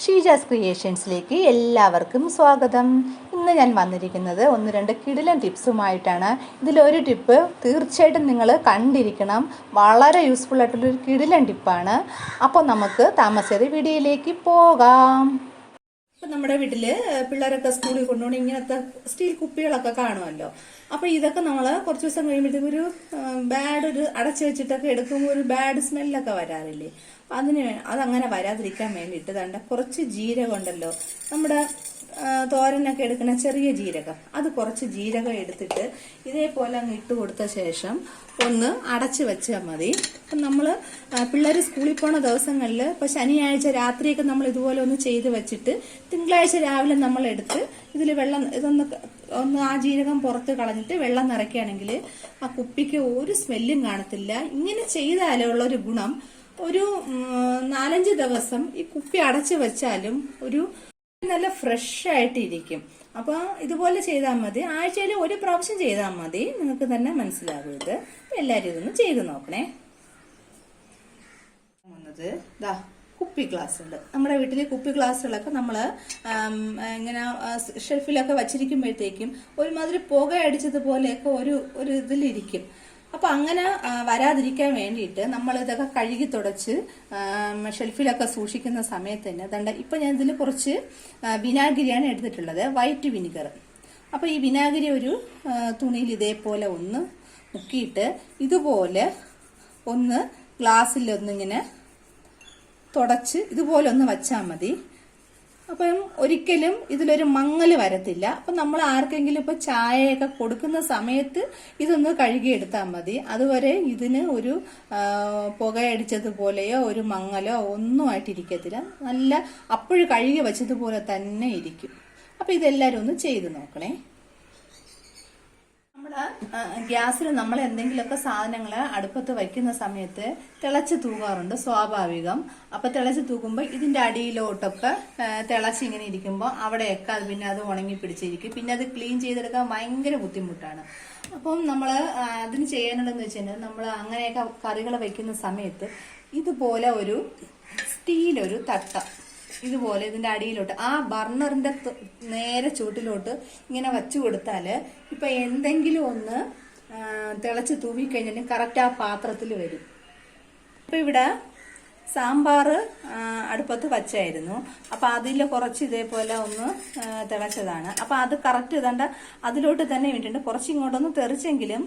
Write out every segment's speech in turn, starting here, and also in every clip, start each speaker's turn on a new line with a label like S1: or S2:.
S1: ഷീജാസ് ക്രിയേഷൻസിലേക്ക് എല്ലാവർക്കും സ്വാഗതം. ഇന്ന് ഞാൻ വന്നിരിക്കുന്നത് 1-2 കിടിലൻ ടിപ്സുമായിട്ടാണ്. ഇതിലൊരു ടിപ്പ് തീർച്ചയായിട്ടും നിങ്ങൾ കണ്ടിരിക്കണം. വളരെ യൂസ്ഫുൾ ആയിട്ടുള്ളൊരു കിടിലൻ ടിപ്പാണ്. അപ്പോൾ നമുക്ക് താമസിയാതെ വീഡിയോയിലേക്ക് പോകാം. ഇപ്പം നമ്മുടെ വീട്ടിൽ പിള്ളേരൊക്കെ സ്കൂളിൽ കൊണ്ടുപോകണം ഇങ്ങനത്തെ സ്റ്റീൽ കുപ്പികളൊക്കെ കാണുമല്ലോ. അപ്പോൾ ഇതൊക്കെ നമ്മൾ കുറച്ച് ദിവസം കഴിയുമ്പോഴത്തേക്ക് ഒരു അടച്ചു വെച്ചിട്ടൊക്കെ എടുക്കുമ്പോൾ ഒരു ബാഡ് സ്മെല്ലൊക്കെ വരാറില്ലേ. അതങ്ങനെ വരാതിരിക്കാൻ വേണ്ടിയിട്ട് ദാണ്ട കുറച്ച് ജീരകം ഉണ്ടല്ലോ, നമ്മുടെ തോരനൊക്കെ എടുക്കുന്ന ചെറിയ ജീരകം, അത് കുറച്ച് ജീരകം എടുത്തിട്ട് ഇതേപോലെ അങ്ങ് ഇട്ട് കൊടുത്ത ശേഷം ഒന്ന് അടച്ചു വെച്ചാൽ മതി. അപ്പം നമ്മൾ പിള്ളേർ സ്കൂളിൽ പോണ ദിവസങ്ങളിൽ ഇപ്പോൾ ശനിയാഴ്ച രാത്രിയൊക്കെ നമ്മൾ ഇതുപോലെ ഒന്ന് ചെയ്ത് വെച്ചിട്ട് തിങ്കളാഴ്ച രാവിലെ നമ്മൾ എടുത്ത് ഇതിൽ ഒന്ന് ആ ജീരകം പുറത്ത് കളഞ്ഞിട്ട് വെള്ളം നിറയ്ക്കുകയാണെങ്കിൽ ആ കുപ്പിക്ക് ഒരു സ്മെല്ലും കാണത്തില്ല. ഇങ്ങനെ ചെയ്താലേ ഉള്ളൊരു ഗുണം, ഒരു 4-5 ദിവസം ഈ കുപ്പി അടച്ചു വെച്ചാലും ഒരു നല്ല ഫ്രഷ് ആയിട്ട് ഇരിക്കും. അപ്പൊ ഇതുപോലെ ചെയ്താൽ മതി. ആഴ്ചയിൽ ഒരു പ്രാവശ്യം ചെയ്താൽ മതി, നിങ്ങൾക്ക് തന്നെ മനസ്സിലാകും ഇത്. എല്ലാരും ഇതൊന്ന് ചെയ്ത് നോക്കണേ. കുപ്പി ഗ്ലാസ് ഉണ്ട് നമ്മുടെ വീട്ടില്. കുപ്പി ഗ്ലാസ്സുകളൊക്കെ നമ്മള് ഇങ്ങനെ ഷെൽഫിലൊക്കെ വച്ചിരിക്കുമ്പോഴത്തേക്കും ഒരുമാതിരി പുക അടിച്ചതുപോലെയൊക്കെ ഒരു ഇതിലിരിക്കും. അപ്പൊ അങ്ങനെ വരാതിരിക്കാൻ വേണ്ടിയിട്ട് നമ്മൾ ഇതൊക്കെ കഴുകി തുടച്ച് ഷെൽഫിലൊക്കെ സൂക്ഷിക്കുന്ന സമയത്ത് തന്നെ ഇപ്പൊ ഞാൻ ഇതിൽ കുറച്ച് വിനാഗിരിയാണ് എടുത്തിട്ടുള്ളത്, വൈറ്റ് വിനിഗർ. അപ്പൊ ഈ വിനാഗിരി ഒരു തുണിയിൽ ഇതേപോലെ ഒന്ന് മുക്കിയിട്ട് ഇതുപോലെ ഒന്ന് ഗ്ലാസ്സിൽ ഒന്നിങ്ങനെ തുടച്ച് ഇതുപോലെ ഒന്ന് വച്ചാൽ മതി. അപ്പം ഒരിക്കലും ഇതിലൊരു മങ്ങല് വരത്തില്ല. അപ്പൊ നമ്മൾ ആർക്കെങ്കിലും ഇപ്പൊ ചായയൊക്കെ കൊടുക്കുന്ന സമയത്ത് ഇതൊന്ന് കഴുകിയെടുത്താൽ മതി. അതുവരെ ഇതിന് ഒരു പുകയടിച്ചതുപോലെയോ ഒരു മങ്ങലോ ഒന്നും ആയിട്ടിരിക്കത്തില്ല. നല്ല അപ്പോഴും കഴുകി വെച്ചതുപോലെ തന്നെ ഇരിക്കും. അപ്പൊ ഇതെല്ലാരും ഒന്ന് ചെയ്ത് നോക്കണേ. ഗ്യാസിൽ നമ്മൾ എന്തെങ്കിലുമൊക്കെ സാധനങ്ങൾ അടുപ്പത്ത് വയ്ക്കുന്ന സമയത്ത് തിളച്ച് തൂകാറുണ്ട്, സ്വാഭാവികം. അപ്പൊ തിളച്ച് തൂക്കുമ്പോൾ ഇതിന്റെ അടിയിലോട്ടൊക്കെ തിളച്ച് ഇങ്ങനെ ഇരിക്കുമ്പോൾ അവിടെയൊക്കെ അത് ഉണങ്ങി പിടിച്ചിരിക്കും. പിന്നെ അത് ക്ലീൻ ചെയ്തെടുക്കാൻ ഭയങ്കര ബുദ്ധിമുട്ടാണ്. അപ്പം നമ്മൾ അതിന് ചെയ്യാനുള്ളതെന്ന് വെച്ച് കഴിഞ്ഞാൽ നമ്മൾ അങ്ങനെയൊക്കെ കറികൾ വയ്ക്കുന്ന സമയത്ത് ഇതുപോലെ ഒരു സ്റ്റീലൊരു തട്ട ഇതുപോലെ ഇതിന്റെ അടിയിലോട്ട് ആ ബർണറിന്റെ നേരെ ചൂട്ടിലോട്ട് ഇങ്ങനെ വച്ചു കൊടുത്താല് ഇപ്പൊ എന്തെങ്കിലും ഒന്ന് തിളച്ച് തൂവിക്കഴിഞ്ഞാൽ കറക്റ്റ് ആ പാത്രത്തിൽ വരും. ഇപ്പൊ ഇവിടെ സാമ്പാർ അടുപ്പത്ത് വച്ചായിരുന്നു. അപ്പൊ അതിൽ കുറച്ച് ഇതേപോലെ ഒന്ന് തിളച്ചതാണ്. അപ്പൊ അത് കറക്റ്റ് ഇതാണ്ട് അതിലോട്ട് തന്നെ വീണിട്ടുണ്ട്. കുറച്ച് ഇങ്ങോട്ടൊന്ന് തെറിച്ചെങ്കിലും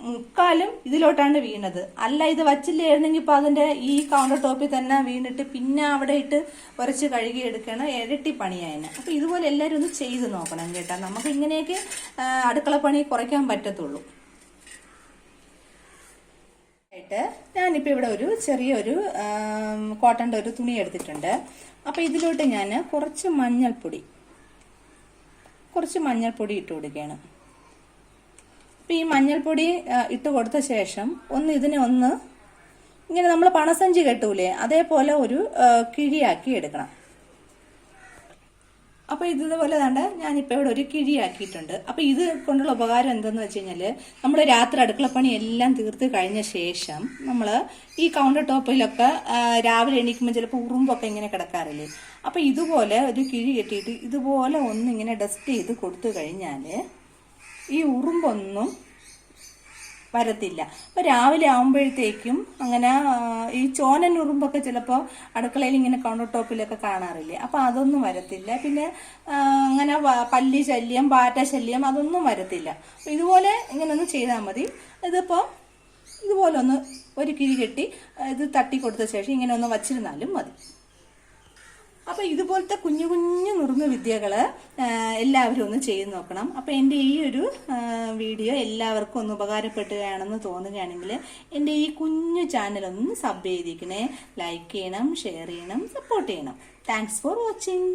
S1: മുക്കാലും ഇതിലോട്ടാണ് വീണത്. അല്ല ഇത് വച്ചില്ലായിരുന്നെങ്കിൽ ഇപ്പൊ അതിന്റെ ഈ കൗണ്ടർ ടോപ്പിൽ തന്നെ വീണിട്ട് പിന്നെ അവിടെ ഇട്ട് ഉരച്ച് കഴുകി എടുക്കണം, ഇരട്ടി പണിയായതിന്. അപ്പൊ ഇതുപോലെ എല്ലാവരും ഒന്ന് ചെയ്ത് നോക്കണം കേട്ടാ. നമുക്ക് ഇങ്ങനെയൊക്കെ അടുക്കള പണി കുറയ്ക്കാൻ പറ്റത്തുള്ളൂ. ഞാനിപ്പോ ഇവിടെ ഒരു ചെറിയൊരു കോട്ടന്റെ ഒരു തുണി എടുത്തിട്ടുണ്ട്. അപ്പൊ ഇതിലോട്ട് ഞാൻ കുറച്ച് മഞ്ഞൾപ്പൊടി ഇട്ട് കൊടുക്കുകയാണ്. അപ്പൊ ഈ മഞ്ഞൾപ്പൊടി ഇട്ട് കൊടുത്ത ശേഷം ഇതിനെ ഇങ്ങനെ നമ്മൾ പണസഞ്ചി കെട്ടൂലേ അതേപോലെ ഒരു കിഴിയാക്കി എടുക്കണം. അപ്പൊ ഇതുപോലെ തന്നെ ഞാനിപ്പോ ഇവിടെ ഒരു കിഴിയാക്കിയിട്ടുണ്ട്. അപ്പൊ ഇത് കൊണ്ടുള്ള ഉപകാരം എന്തെന്ന് വെച്ച് കഴിഞ്ഞാല് നമ്മൾ രാത്രി അടുക്കളപ്പണി എല്ലാം തീർത്ത് കഴിഞ്ഞ ശേഷം നമ്മള് ഈ കൗണ്ടർ ടോപ്പിലൊക്കെ രാവിലെ എണീക്കുമ്പോൾ ചിലപ്പോൾ ഉറുമ്പൊക്കെ ഇങ്ങനെ കിടക്കാറില്ലേ. അപ്പൊ ഇതുപോലെ ഒരു കിഴി കെട്ടിയിട്ട് ഇതുപോലെ ഇങ്ങനെ ഡസ്റ്റ് ചെയ്ത് കൊടുത്തു കഴിഞ്ഞാല് ഈ ഉറുമ്പൊന്നും വരത്തില്ല. അപ്പൊ രാവിലെ ആവുമ്പോഴത്തേക്കും അങ്ങനെ ഈ ചോനൻ ഉറുമ്പൊക്കെ ചിലപ്പോൾ അടുക്കളയിൽ ഇങ്ങനെ കൗണ്ടർ ടോപ്പിലൊക്കെ കാണാറില്ലേ. അപ്പൊ അതൊന്നും വരത്തില്ല. പിന്നെ അങ്ങനെ പല്ലി ശല്യം, പാറ്റ ശല്യം അതൊന്നും വരത്തില്ല. അപ്പൊ ഇതുപോലെ ഇങ്ങനെ ഒന്ന് ചെയ്താൽ മതി. ഇതിപ്പോ ഇതുപോലെ ഒരു കിഴി കെട്ടി ഇത് തട്ടി കൊടുത്ത ശേഷം ഇങ്ങനെ ഒന്ന് വച്ചിരുന്നാലും മതി. അപ്പൊ ഇതുപോലത്തെ കുഞ്ഞു കുഞ്ഞു നുറുങ്ങു വിദ്യകള് എല്ലാവരും ഒന്ന് ചെയ്ത് നോക്കണം. അപ്പൊ എന്റെ ഈ ഒരു വീഡിയോ എല്ലാവർക്കും ഒന്ന് ഉപകാരപ്പെടുകയാണെന്ന് തോന്നുകയാണെങ്കിൽ എന്റെ ഈ കുഞ്ഞു ചാനൽ ഒന്ന് സബ് ചെയ്തിരിക്കണേ. ലൈക്ക് ചെയ്യണം, ഷെയർ ചെയ്യണം, സപ്പോർട്ട് ചെയ്യണം. Thanks for watching.